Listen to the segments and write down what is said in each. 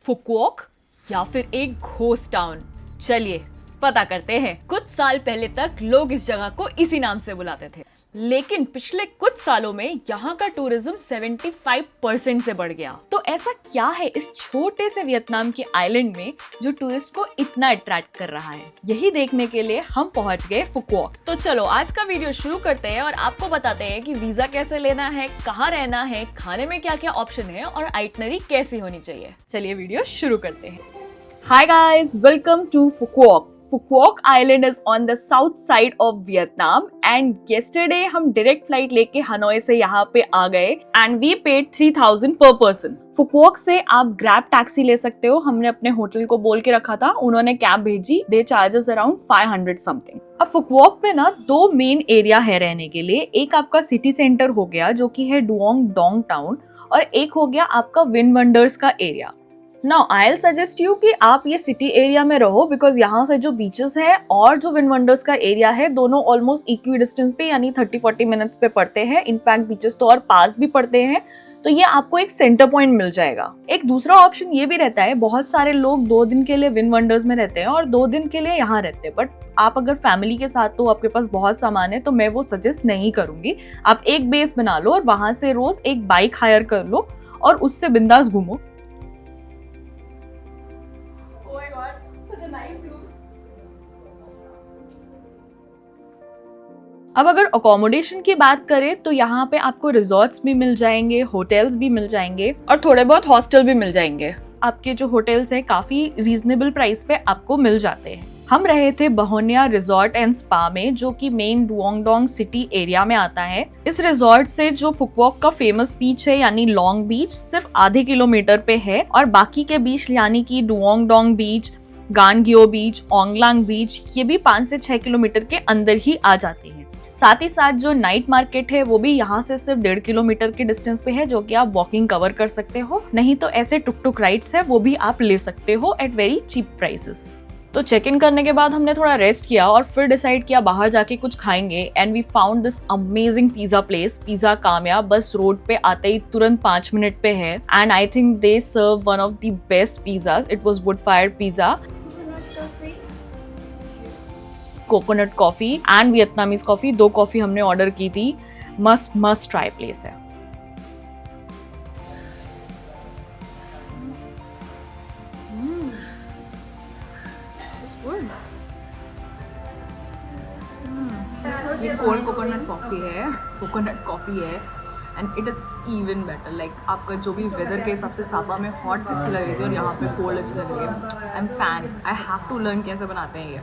फुकुओक या फिर एक घोस्ट टाउन? चलिए पता करते हैं। कुछ साल पहले तक लोग इस जगह को इसी नाम से बुलाते थे, लेकिन पिछले कुछ सालों में यहाँ का टूरिज्म 75% से बढ़ गया। तो ऐसा क्या है इस छोटे से वियतनाम के आइलैंड में जो टूरिस्ट को इतना अट्रैक्ट कर रहा है? यही देखने के लिए हम पहुंच गए फुकुओक। तो चलो आज का वीडियो शुरू करते हैं और आपको बताते हैं कि वीजा कैसे लेना है, कहाँ रहना है, खाने में क्या क्या ऑप्शन है और आइटनरी कैसी होनी चाहिए। चलिए वीडियो शुरू करते हैं। Hi guys, welcome to Phuoc. Phuoc Island is on the south side of Vietnam and yesterday हम direct flight लेके हनोई से यहाँ पे आ गए and we paid 3000 per person. Phuoc से आप ग्रैब टैक्सी ले सकते हो। हमने अपने होटल को बोल के रखा था, उन्होंने कैब भेजी। दे चार्जेस अराउंड 500 समथिंग। अब Phuoc में ना दो मेन एरिया है रहने के लिए। एक आपका सिटी सेंटर हो गया जो कि है डुओंग डोंग टाउन, और एक हो गया आपका विंड वंडर्स का area. Now I suggest you कि आप ये सिटी एरिया में रहो, बिकॉज यहाँ से जो बीचेस हैं और जो विंड वंडर्स का एरिया है दोनों ऑलमोस्ट इक्वी डिस्टेंस पे यानी 30-40 मिनट्स पे पड़ते हैं। इनफैक्ट बीचेस तो और पास भी पड़ते हैं, तो ये आपको एक सेंटर पॉइंट मिल जाएगा। एक दूसरा ऑप्शन ये भी रहता है, बहुत सारे लोग 2 दिन के लिए विंड वंडर्स में रहते हैं और 2 दिन के लिए यहाँ रहते हैं, बट आप अगर फैमिली के साथ तो आपके पास बहुत सामान है तो मैं वो सजेस्ट नहीं करूंगी। आप एक बेस बना लो और वहां से रोज एक बाइक हायर कर लो और उससे बिंदास घूमो। अब अगर अकोमोडेशन की बात करें तो यहाँ पे आपको रिजॉर्ट्स भी मिल जाएंगे, होटल्स भी मिल जाएंगे और थोड़े बहुत हॉस्टल भी मिल जाएंगे। आपके जो होटल्स हैं काफी रीजनेबल प्राइस पे आपको मिल जाते हैं। हम रहे थे बहोनिया रिजॉर्ट एंड स्पा में, जो कि main Duong Dong city area में आता है। इस रिजॉर्ट से जो फुकुओक का फेमस बीच है यानी लॉन्ग बीच सिर्फ आधे किलोमीटर पे है, और बाकी के बीच यानी कि डुओंग डोंग बीच, गान गियो बीच, ओंगलांग बीच, ये भी 5 से 6 किलोमीटर के अंदर ही आ जाते हैं। साथ ही साथ जो नाइट मार्केट है वो भी यहाँ से सिर्फ 1.5 किलोमीटर के डिस्टेंस पे है, जो कि आप वॉकिंग कवर कर सकते हो। नहीं तो ऐसे टुक टुक राइड्स है वो भी आप ले सकते हो एट वेरी चीप प्राइसेस। तो चेक इन करने के बाद हमने थोड़ा रेस्ट किया और फिर डिसाइड किया बाहर जाके कुछ खाएंगे, and we found this amazing pizza place, pizza Kamaya. Bus road पे आते ही तुरंत 5 मिनट पे है, and I think they serve one of the best pizzas. It was wood fire pizza, coconut coffee and Vietnamese coffee. 2 coffee हमने order की थी। Must try place है। ये कोल्ड कोकोनट कॉफी है and it is even better. Like आपका जो भी weather के हिसाब से सापा में हॉट अच्छी लग रही थी और यहाँ पे कोल्ड अच्छी लग रही है। I am fan. I have to learn कैसे बनाते हैं ये।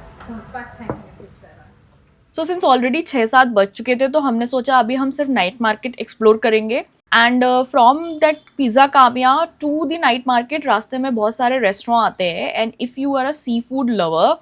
सो सिंस ऑलरेडी 6-7 बज चुके थे तो हमने सोचा अभी हम सिर्फ नाइट मार्केट एक्सप्लोर करेंगे, एंड फ्रॉम दैट पिज्जा कामया टू द नाइट मार्केट रास्ते में बहुत सारे रेस्टोरेंट आते हैं, and if you are a seafood lover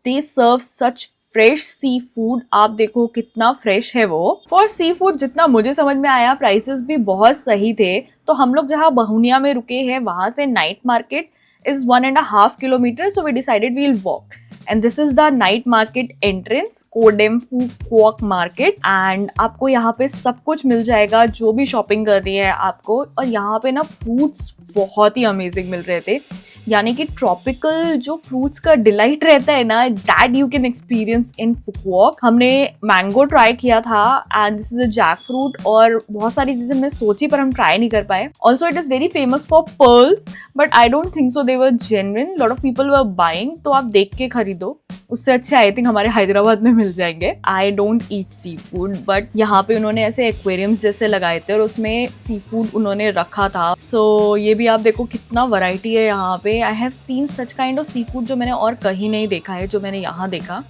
they serve such fresh seafood. आप देखो कितना फ्रेश है वो। फॉर सी फूड जितना मुझे समझ में आया प्राइसेस भी बहुत सही थे। तो हम लोग जहाँ बहुनिया में रुके हैं वहां से night market is 1.5 kilometers, so we decided we'll walk. And this is the night market entrance, Kodem Phuoc Market, and आपको यहाँ पे सब कुछ मिल जाएगा जो भी शॉपिंग करनी है आपको। और यहाँ पे ना फ्रूट्स बहुत ही अमेजिंग मिल रहे थे, यानी कि ट्रॉपिकल जो फ्रूट्स का डिलाइट रहता है ना, that you can experience in Phu Quoc. हमने मैंगो ट्राई किया था and this is a jackfruit, और बहुत सारी चीजें हमने सोची पर हम ट्राई नहीं कर पाए। Also it is very famous for pearls, but I don't think so they were genuine. Lot of people were buying, तो आप देख के खरीदो, उससे अच्छे आई थिंक हमारे हैदराबाद में मिल जाएंगे। I don't eat seafood, but यहाँ पे उन्होंने ऐसे एक्वेरियम्स जैसे लगाए थे और उसमें सी फूड उन्होंने रखा था। सो ये भी आप देखो कितना वैरायटी है यहाँ पे। I have seen such kind of seafood जो मैंने और कहीं नहीं देखा है, जो मैंने यहाँ देखा।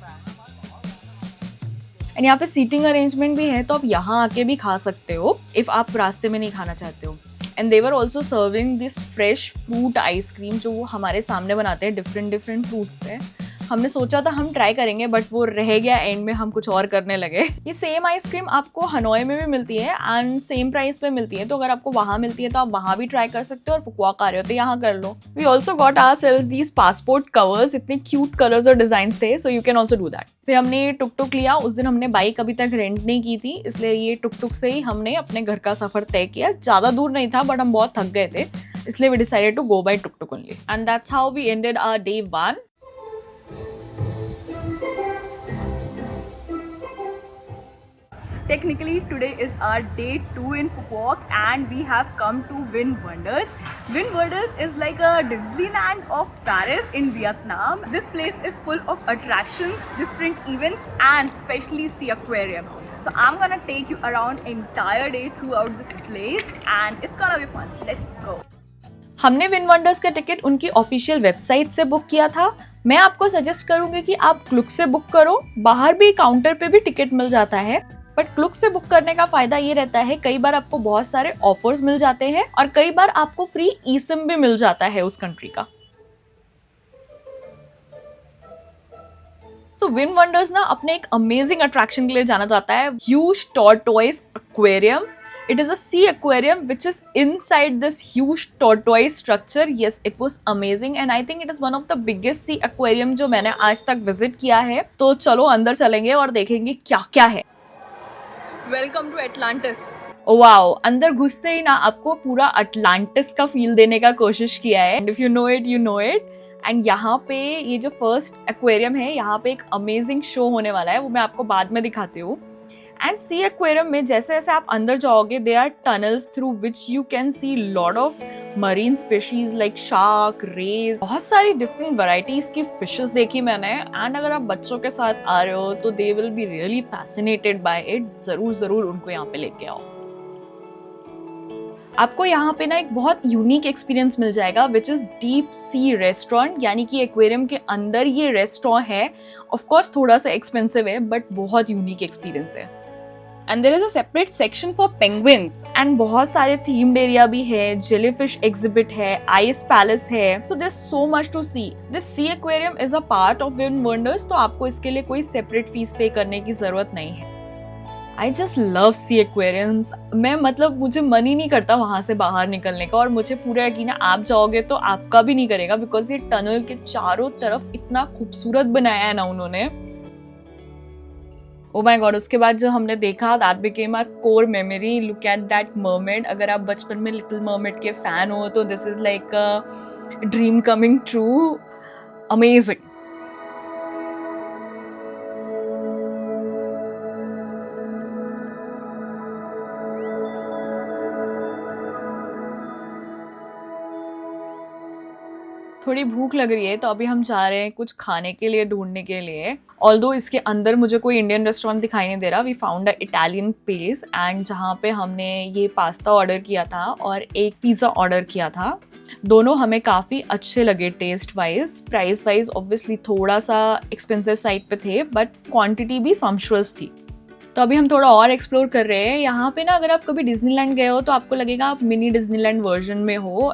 एंड यहाँ पे सीटिंग अरेंजमेंट भी है, तो आप यहाँ आके भी खा सकते हो इफ आप रास्ते में नहीं खाना चाहते हो। And they were also serving this fresh fruit ice cream, जो वो हमारे सामने बनाते हैं। डिफरेंट फ्रूट्स है, हमने सोचा था हम ट्राई करेंगे बट वो रह गया, एंड में हम कुछ और करने लगे। ये सेम आइसक्रीम आपको हनोई में भी मिलती है एंड सेम प्राइस पे मिलती है, तो अगर आपको वहां मिलती है तो आप वहां भी ट्राई कर सकते हो, और फुकुओका आ रहे हो तो यहाँ कर लो। We also got ourselves these passport covers, इतने क्यूट कलर्स और डिजाइन थे, so you can also do that. फिर हमने टुक टुक लिया। उस दिन हमने बाइक अभी तक रेंट नहीं की थी, इसलिए ये टुक टुक से ही हमने अपने घर का सफर तय किया। ज्यादा दूर नहीं था बट हम बहुत थक गए थे, इसलिए we decided to go by tuk tuk only, and that's how we ended our day 1। Technically, today is our day 2 in Phuoc and we have come to Win Wonders. Win Wonders is like a Disneyland of Paris in Vietnam. This place is full of attractions, different events and especially sea aquarium. So I'm gonna take you around entire day throughout this place and it's gonna be fun. Let's go. हमने win wonders का ticket उनकी official website से book किया था। मैं आपको suggest करूंगी कि आप क्लुक से बुक करो, बाहर भी काउंटर पे भी टिकट मिल जाता है, बट क्लुक से बुक करने का फायदा ये रहता है कई बार आपको बहुत सारे ऑफर्स मिल जाते हैं और कई बार आपको फ्री ई सिम भी मिल जाता है उस कंट्री का। सो विन वंडर्स ना अपने एक अमेजिंग अट्रैक्शन के लिए जाना जाता है, huge tortoise aquarium. It is a sea aquarium which is inside this huge tortoise structure. Yes, it was amazing and I think it is one of the biggest sea aquarium जो मैंने आज तक visit किया है। तो चलो अंदर चलेंगे और देखेंगे क्या क्या है। Welcome to Atlantis. वाओ, अंदर घुसते ही ना आपको पूरा अटलांटिस का फील देने का कोशिश किया है। If you know it you know it. And यहाँ पे ये जो फर्स्ट एक्वेरियम है, यहाँ पे एक अमेजिंग शो होने वाला है, वो मैं आपको बाद में दिखाती हूँ। एंड सी एक्वेरियम में जैसे जैसे आप अंदर जाओगे, they are tunnels through which you can see lot of marine species like shark, rays, बहुत सारी डिफरेंट वैरायटीज की फिशेस देखी मैंने। एंड अगर आप बच्चों के साथ आ रहे हो तो they will be really fascinated by it. जरूर जरूर उनको यहाँ पे लेके आओ। आपको यहाँ पे ना एक बहुत यूनिक एक्सपीरियंस मिल जाएगा which is deep sea restaurant, यानी कि एक्वेरियम के अंदर ये रेस्टोरेंट है। ऑफ कोर्स थोड़ा सा एक्सपेंसिव है बट बहुत यूनिक एक्सपीरियंस है। And there is a separate section for penguins and बहुत सारे थीम्ड एरिया भी है, जेलीफिश एग्जिबिट है, आइस पैलेस है। So there is so much to see. This sea aquarium is a part of Vin Wonders, तो आपको इसके लिए कोई सेपरेट फीस पे करने की जरूरत नहीं है। I just love sea aquariums. मैं मतलब मुझे मन ही नहीं करता वहां से बाहर निकलने का, और मुझे पूरा यकीन है आप जाओगे तो आपका भी नहीं करेगा, बिकॉज ये टनल के चारों तरफ इतना खूबसूरत बनाया है ना उन्होंने। ओ माय गॉड, उसके बाद जो हमने देखा that became our core memory. Look at that mermaid. अगर आप बचपन में लिटिल मरमेड के फैन हो तो this is like a dream coming true. Amazing. थोड़ी भूख लग रही है तो अभी हम जा रहे हैं कुछ खाने के लिए ढूंढने के लिए। ऑल्दो इसके अंदर मुझे कोई इंडियन रेस्टोरेंट दिखाई नहीं दे रहा। We found a Italian place and जहाँ पे हमने ये पास्ता ऑर्डर किया था और एक पिज़्ज़ा ऑर्डर किया था। दोनों हमें काफ़ी अच्छे लगे taste wise. Price wise obviously थोड़ा सा एक्सपेंसिव साइड पे थे बट क्वांटिटी भी सम्पशुअस थी। तो अभी हम थोड़ा और एक्सप्लोर कर रहे हैं। यहाँ पे ना अगर आप कभी डिज्नीलैंड गए हो तो आपको लगेगा आप मिनी डिज्नीलैंड वर्जन में हो।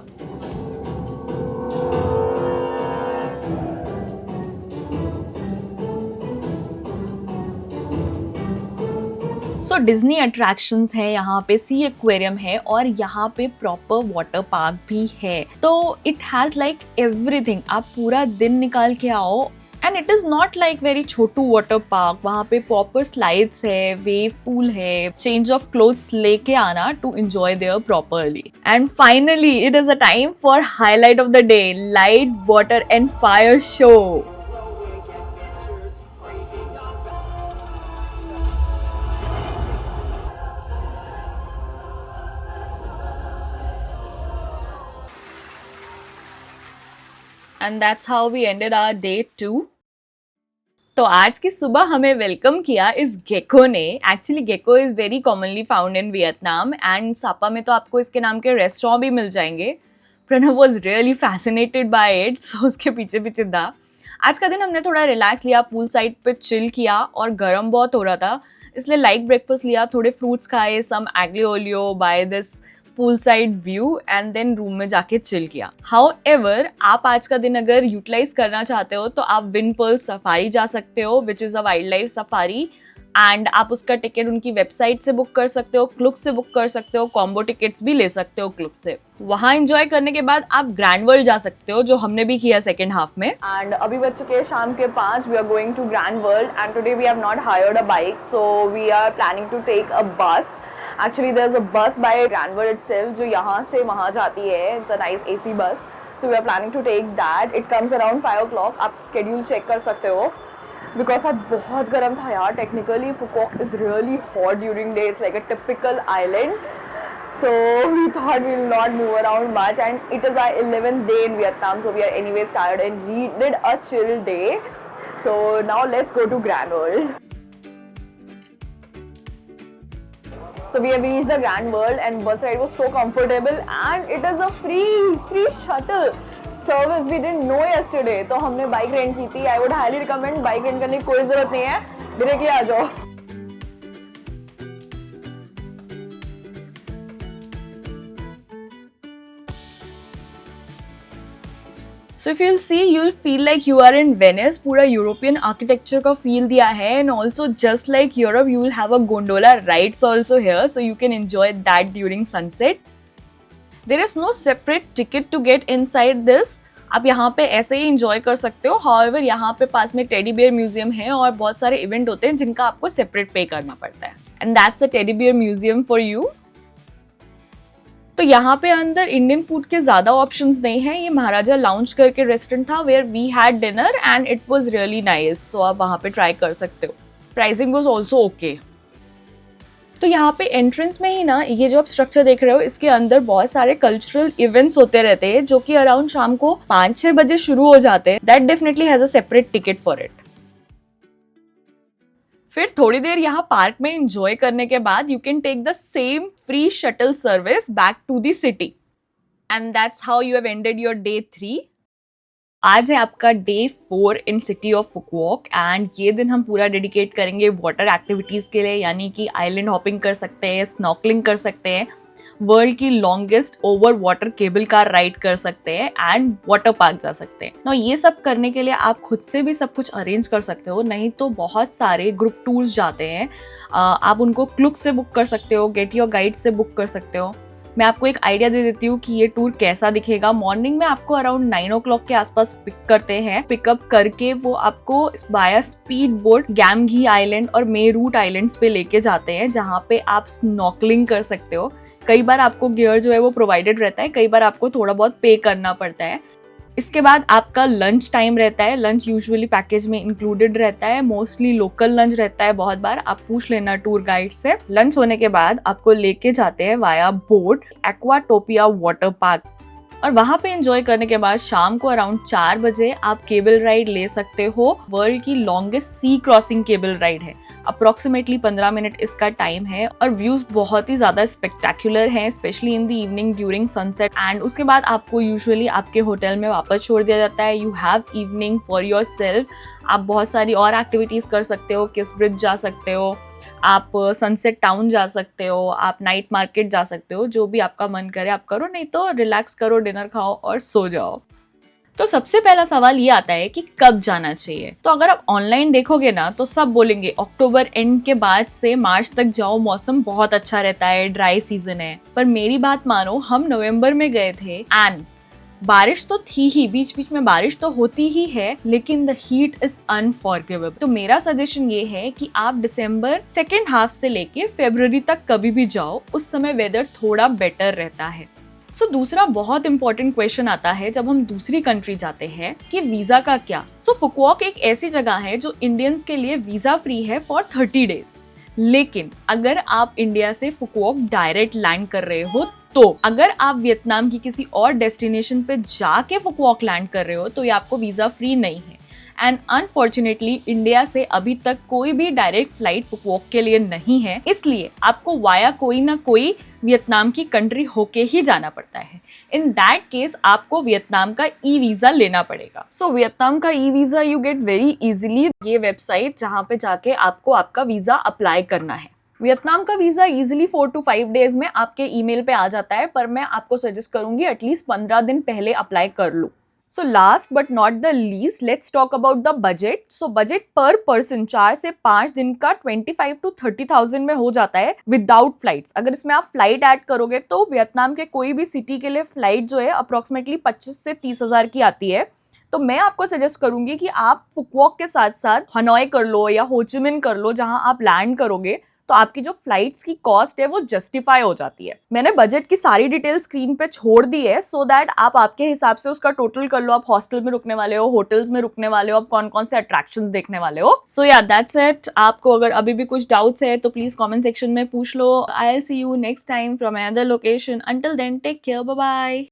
सो डिज्नी अट्रैक्शंस है यहाँ पे, सी एक्वेरियम है और यहाँ पे प्रॉपर वाटर पार्क भी है। तो इट हैज लाइक एवरीथिंग। आप पूरा दिन निकाल के आओ and it is not like very छोटू वाटर पार्क। वहाँ पे प्रॉपर स्लाइड्स है, वेव पूल है, चेंज ऑफ क्लोथ्स लेके आना to enjoy there properly. And finally it is a time for highlight of the day, light, water and fire show. And that's how we ended our day 2. तो आज की सुबह हमें welcome किया इस gecko ने। Actually gecko is very commonly found in Vietnam and Sapa में तो आपको इसके नाम के रेस्टोरेंट भी मिल जाएंगे। Pranav was really fascinated by it, so उसके पीछे पीछे था। आज का दिन हमने थोड़ा रिलैक्स लिया, पूल साइड पे चिल किया और गर्म बहुत हो रहा था इसलिए लाइट ब्रेकफास्ट लिया, थोड़े फ्रूट्स खाए, some aglio olio by this pool side view and then room में जाके चिल किया। हाउएवर, आप आज का दिन अगर यूटिलाइज करना चाहते हो तो आप विंड पर्ल सफारी जा सकते हो, which is a wild life safari, and आप उसका टिकट उनकी वेबसाइट से बुक कर सकते हो, क्लुक से बुक कर सकते हो, कॉम्बो टिकट्स भी ले सकते हो क्लुक से। वहां एंजॉय करने के बाद आप ग्रैंड वर्ल्ड जा सकते हो, जो हमने भी किया सेकेंड हाफ में। एंड अभी बज चुके हैं शाम के 5। We are going to Grand World and today we have not hired a bike, so we are planning to take a bus. Actually there is अ बस बाय ग्रैंड वर्ल्ड इटसेल्फ जो यहाँ से वहाँ जाती है। It's a nice AC bus, so we are planning to take that. It comes around 5 o'clock। आप schedule check कर सकते हो, बिकॉज आज बहुत गर्म था यार। Technically Phu Quoc is really hot during day, it's like a typical island, so we thought we will not move around much, and it is our 11th day in Vietnam, so we are anyways tired and needed a chill day. So now let's go to Grand World. So we have reached the Grand World and bus ride was so comfortable, and it is a free shuttle service. We didn't know yesterday, तो हमने bike rent की थी। I would highly recommend, bike rent करने की कोई जरूरत नहीं है, डायरेक्टली आ जाओ। So if you'll see, you'll feel like you are in Venice. पूरा यूरोपियन आर्किटेक्चर का फील दिया है, and also just like Europe, you will have a gondola rides also here, so you can enjoy that during sunset. There is no separate ticket to get inside this. आप यहाँ पे ऐसे ही enjoy कर सकते हो। However, यहाँ पे पास में टेडी बियर म्यूजियम है और बहुत सारे इवेंट होते हैं जिनका आपको सेपरेट पे करना पड़ता है, and that's a teddy bear museum for you. तो यहाँ पे अंदर इंडियन फूड के ज्यादा ऑप्शंस नहीं है। ये महाराजा लाउंज करके रेस्टोरेंट था where we had dinner and it was really nice, so आप वहाँ पे ट्राई कर सकते हो। Pricing was also okay. तो यहाँ पे एंट्रेंस में ही ना, ये जो आप स्ट्रक्चर देख रहे हो, इसके अंदर बहुत सारे कल्चरल इवेंट्स होते रहते हैं जो कि अराउंड शाम को 5-6 बजे शुरू हो जाते हैं। That definitely has a separate ticket for it. फिर थोड़ी देर यहाँ पार्क में एंजॉय करने के बाद you can take the same free shuttle service back to the city, and that's how you have ended your day 3। आज है आपका day 4 in city of Phu Quoc, and ये दिन हम पूरा डेडिकेट करेंगे वाटर एक्टिविटीज के लिए, यानी कि आइलैंड हॉपिंग कर सकते हैं, स्नॉर्कलिंग कर सकते हैं, वर्ल्ड की longest over water cable car ride कर सकते हैं, एंड वाटर पार्क जा सकते हैं। ना ये सब करने के लिए आप खुद से भी सब कुछ अरेंज कर सकते हो, नहीं तो बहुत सारे ग्रुप टूर्स जाते हैं। आप उनको क्लुक से बुक कर सकते हो, गेट योर गाइड से बुक कर सकते हो। मैं आपको एक आइडिया दे देती हूँ कि ये टूर कैसा दिखेगा। मॉर्निंग में आपको अराउंड 9 o'clock के आसपास पिक करते हैं। पिकअप करके वो आपको बाया स्पीड बोट गैमघी आइलैंड और मेरूट आइलैंड्स पे लेके जाते हैं, जहाँ पे आप स्नॉर्कलिंग कर सकते हो। कई बार आपको गियर जो है वो प्रोवाइडेड रहता है, कई बार आपको थोड़ा बहुत पे करना पड़ता है। इसके बाद आपका लंच टाइम रहता है। लंच यूजुअली पैकेज में इंक्लूडेड रहता है, मोस्टली लोकल लंच रहता है। बहुत बार आप पूछ लेना टूर गाइड से। लंच होने के बाद आपको लेके जाते हैं वाया बोट एक्वाटोपिया वाटर पार्क, और वहां पे एंजॉय करने के बाद शाम को अराउंड 4 बजे आप केबल राइड ले सकते हो। वर्ल्ड की लॉन्गेस्ट सी क्रॉसिंग केबल राइड है। अप्रोक्सीमेटली 15 मिनट इसका टाइम है, और व्यूज बहुत ही ज्यादा स्पेक्टेक्युलर हैं, specially in the evening during sunset. And उसके बाद आपको यूजुअली आपके होटल में वापस छोड़ दिया जाता है। You have evening for your self. आप बहुत सारी और एक्टिविटीज कर सकते हो, किस ब्रिज जा सकते हो, आप सनसेट टाउन जा सकते हो, आप नाइट मार्केट जा सकते हो। जो भी आपका मन करे आप करो, नहीं तो रिलैक्स करो, डिनर खाओ और सो जाओ। तो सबसे पहला सवाल ये आता है कि कब जाना चाहिए। तो अगर आप ऑनलाइन देखोगे ना तो सब बोलेंगे अक्टूबर एंड के बाद से मार्च तक जाओ, मौसम बहुत अच्छा रहता है, ड्राई सीजन है। पर मेरी बात मानो, हम नवंबर में गए थे एंड बारिश तो थी ही, बीच बीच में बारिश तो होती ही है, लेकिन द हीट इज अनफॉरगिवेबल। तो मेरा सजेशन ये है कि आप दिसंबर सेकेंड हाफ से लेके फरवरी तक कभी भी जाओ, उस समय वेदर थोड़ा बेटर रहता है। सो दूसरा बहुत इंपॉर्टेंट क्वेश्चन आता है जब हम दूसरी कंट्री जाते हैं कि वीजा का क्या। सो फुकुओक एक ऐसी जगह है जो इंडियंस के लिए वीजा फ्री है फॉर 30 डेज। लेकिन अगर आप इंडिया से फुकुओक डायरेक्ट लैंड कर रहे हो, तो अगर आप वियतनाम की किसी और डेस्टिनेशन पे जाके फुकुओक लैंड कर रहे हो तो ये आपको वीजा फ्री नहीं है। एंड अनफॉर्चुनेटली इंडिया से अभी तक कोई भी डायरेक्ट फ्लाइट फुकुओक के लिए नहीं है, इसलिए आपको वाया कोई ना कोई वियतनाम की कंट्री होके ही जाना पड़ता है। इन दैट केस आपको वियतनाम का ई वीजा लेना पड़ेगा। सो वियतनाम का e visa you get very easily. ये वेबसाइट जहाँ पे जाके आपको आपका वीजा अप्लाई करना है। वियतनाम का वीजा इजीली 4 to 5 डेज में आपके ईमेल पे आ जाता है, पर मैं आपको सजेस्ट करूंगी एटलीस्ट 15 दिन पहले अप्लाई कर लो। So last but not the least, let's talk about the budget. So budget per person 4 से 5 दिन का 25 to 30,000 में हो जाता है विदाउट फ्लाइट्स। अगर इसमें आप फ्लाइट ऐड करोगे तो वियतनाम के कोई भी सिटी के लिए फ्लाइट जो है अप्रोक्सीमेटली 25 से 30 हजार की आती है। तो मैं आपको सजेस्ट करूंगी कि आप फुकवॉक के साथ साथ हनोई कर लो या होचिमिन कर लो, जहां आप लैंड करोगे तो आपकी जो फ्लाइट्स की कॉस्ट है वो जस्टिफाई हो जाती है। मैंने बजट की सारी डिटेल स्क्रीन पे छोड़ दी है सो दैट आप आपके हिसाब से उसका टोटल कर लो। आप हॉस्टल में रुकने वाले हो, होटल्स में रुकने वाले हो, आप कौन कौन से अट्रैक्शंस देखने वाले हो। सो या दैट्स इट। आपको अगर अभी भी कुछ डाउट्स है तो प्लीज कमेंट सेक्शन में पूछ लो। I will see you next time from another location. Until then take care, bye bye.